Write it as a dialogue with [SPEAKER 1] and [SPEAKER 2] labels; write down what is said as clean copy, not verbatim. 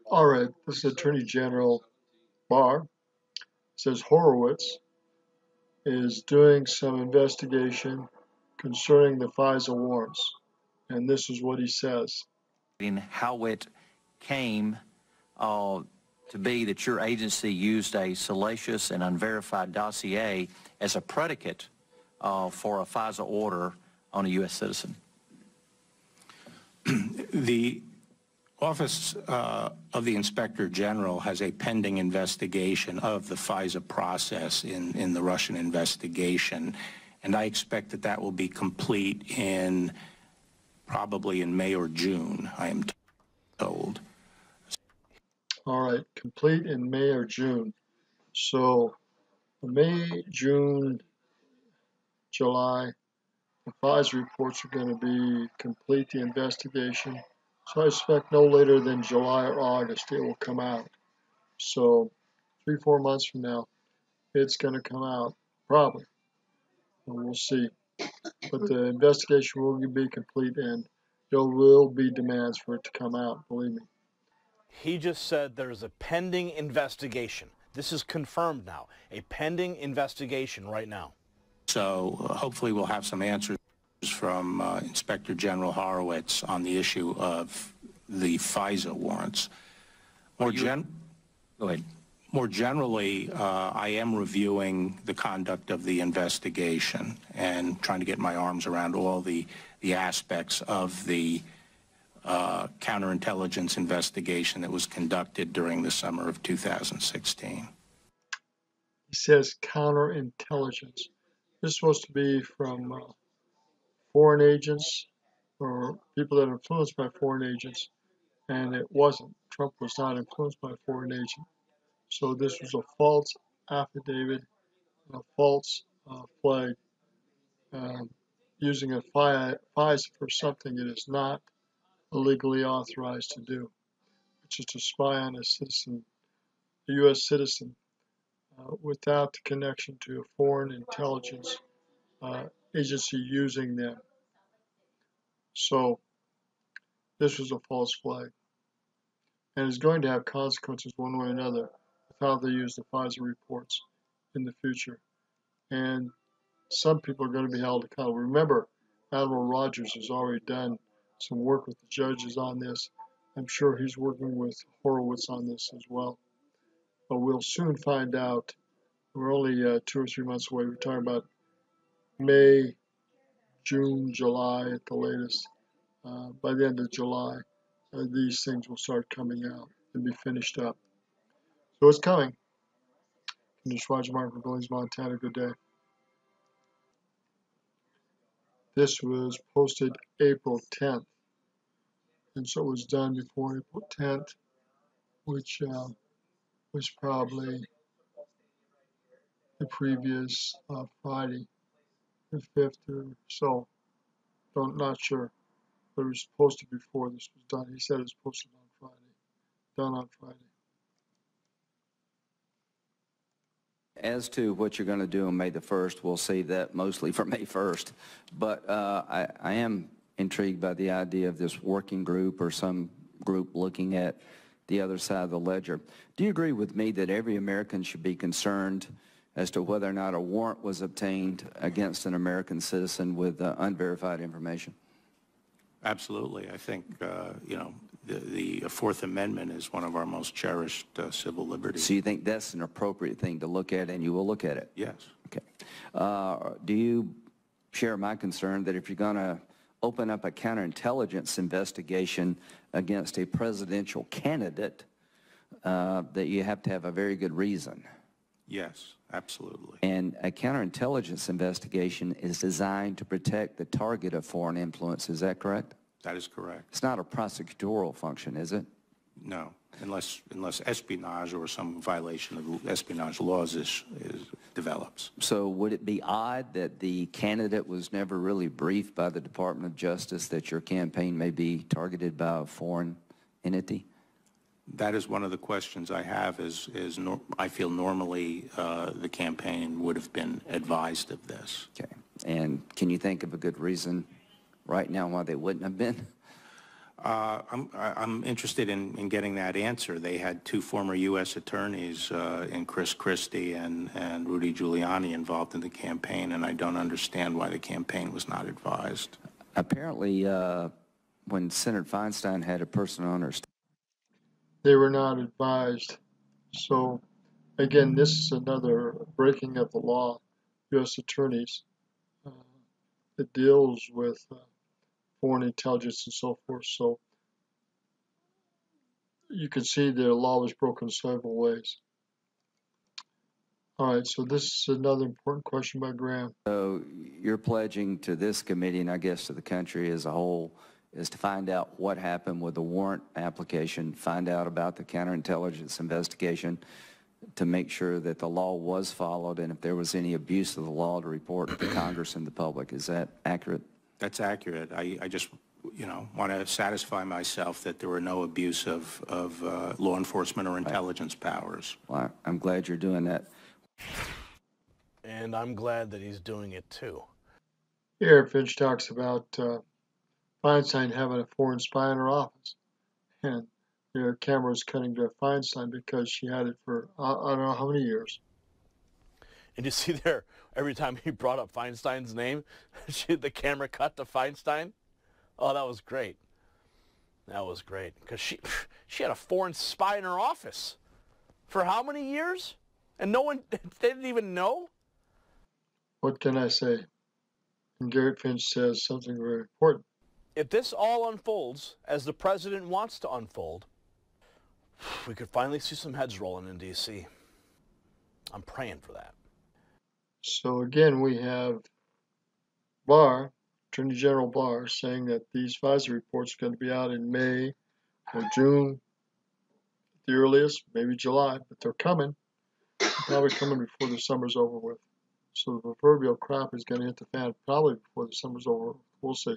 [SPEAKER 1] All right, this is Attorney General Barr. Says Horowitz is doing some investigation concerning the FISA warrants. And this is what he says.
[SPEAKER 2] How it came to be that your agency used a salacious and unverified dossier as a predicate for a FISA order on a U.S. citizen.
[SPEAKER 3] The Office of the Inspector General has a pending investigation of the FISA process in the Russian investigation, and I expect that that will be complete probably in May or June, I am told.
[SPEAKER 1] All right, complete in May or June. So May, June, July, the FISA reports are going to be complete the investigation. So I expect no later than July or August it will come out. So 3-4 months from now, it's going to come out, probably. And we'll see. But the investigation will be complete and there will be demands for it to come out, believe me.
[SPEAKER 4] He just said there's a pending investigation. This is confirmed now, a pending investigation right now.
[SPEAKER 3] So hopefully we'll have some answers from Inspector General Horowitz on the issue of the FISA warrants. Go ahead. More generally, I am reviewing the conduct of the investigation and trying to get my arms around all the aspects of the counterintelligence investigation that was conducted during the summer of 2016.
[SPEAKER 1] He says counterintelligence. This is supposed to be from foreign agents or people that are influenced by foreign agents, and it wasn't. Trump was not influenced by a foreign agent. So this was a false affidavit, a false flag, using a FISA for something it is not legally authorized to do, which is to spy on a citizen, a U.S. citizen, without the connection to a foreign intelligence agency using them. So this was a false flag, and is going to have consequences one way or another with how they use the FISA reports in the future. And some people are going to be held accountable. Remember, Admiral Rogers has already done some work with the judges on this. I'm sure he's working with Horowitz on this as well. But we'll soon find out. We're only 2 or 3 months away. We're talking about May, June, July at the latest. By the end of July, these things will start coming out and be finished up. So it's coming. This is Roger Martin from Billings, Montana. Good day. This was posted April 10th. And so it was done before April 10th, which was probably the previous Friday, the 5th or so. Not sure. But it was posted before this was done. He said it was posted on Friday, done on Friday.
[SPEAKER 5] As to what you're going to do on May the 1st, we'll save that mostly for May 1st. But I am intrigued by the idea of this working group or some group looking at the other side of the ledger. Do you agree with me that every American should be concerned as to whether or not a warrant was obtained against an American citizen with unverified information?
[SPEAKER 3] Absolutely. I think, the Fourth Amendment is one of our most cherished civil liberties.
[SPEAKER 5] So you think that's an appropriate thing to look at, and you will look at it?
[SPEAKER 3] Yes.
[SPEAKER 5] Okay. Do you share my concern that if you're going to open up a counterintelligence investigation against a presidential candidate, that you have to have a very good reason?
[SPEAKER 3] Yes, absolutely.
[SPEAKER 5] And a counterintelligence investigation is designed to protect the target of foreign influence. Is that correct?
[SPEAKER 3] That is correct.
[SPEAKER 5] It's not a prosecutorial function, is it?
[SPEAKER 3] No, unless espionage or some violation of espionage laws develops.
[SPEAKER 5] So would it be odd that the candidate was never really briefed by the Department of Justice that your campaign may be targeted by a foreign entity?
[SPEAKER 3] That is one of the questions I have. I feel normally the campaign would have been advised of this.
[SPEAKER 5] Okay. And can you think of a good reason right now why they wouldn't have been?
[SPEAKER 3] I'm interested in getting that answer. They had two former U.S. attorneys in Chris Christie and Rudy Giuliani involved in the campaign, and I don't understand why the campaign was not advised.
[SPEAKER 5] Apparently, when Senator Feinstein had a person on her,
[SPEAKER 1] They were not advised. So, again, this is another breaking of the law. U.S. attorneys that deals with foreign intelligence and so forth. So you can see the law was broken several ways. All right, so this is another important question by Graham.
[SPEAKER 5] so you're pledging to this committee, and I guess to the country as a whole, is to find out what happened with the warrant application, find out about the counterintelligence investigation, to make sure that the law was followed, and if there was any abuse of the law, to report to Congress and the public. Is that accurate?
[SPEAKER 3] That's accurate. I just, want to satisfy myself that there were no abuse of law enforcement or intelligence powers.
[SPEAKER 5] Well, I'm glad you're doing that.
[SPEAKER 4] And I'm glad that he's doing it too.
[SPEAKER 1] Here, Finch talks about Feinstein having a foreign spy in her office. And the camera was cutting to Feinstein because she had it for I don't know how many years.
[SPEAKER 4] And you see there, every time he brought up Feinstein's name, the camera cut to Feinstein. Oh, that was great. That was great. Because she had a foreign spy in her office. For how many years? And no one, they didn't even know?
[SPEAKER 1] What can I say? And Garrett Finch says something very important.
[SPEAKER 4] If this all unfolds as the president wants to unfold, we could finally see some heads rolling in D.C. I'm praying for that.
[SPEAKER 1] So again, we have Barr, Attorney General Barr, saying that these FISA reports are going to be out in May or June, at the earliest, maybe July, but they're coming. They're probably coming before the summer's over with. So the proverbial crop is going to hit the fan probably before the summer's over. We'll see.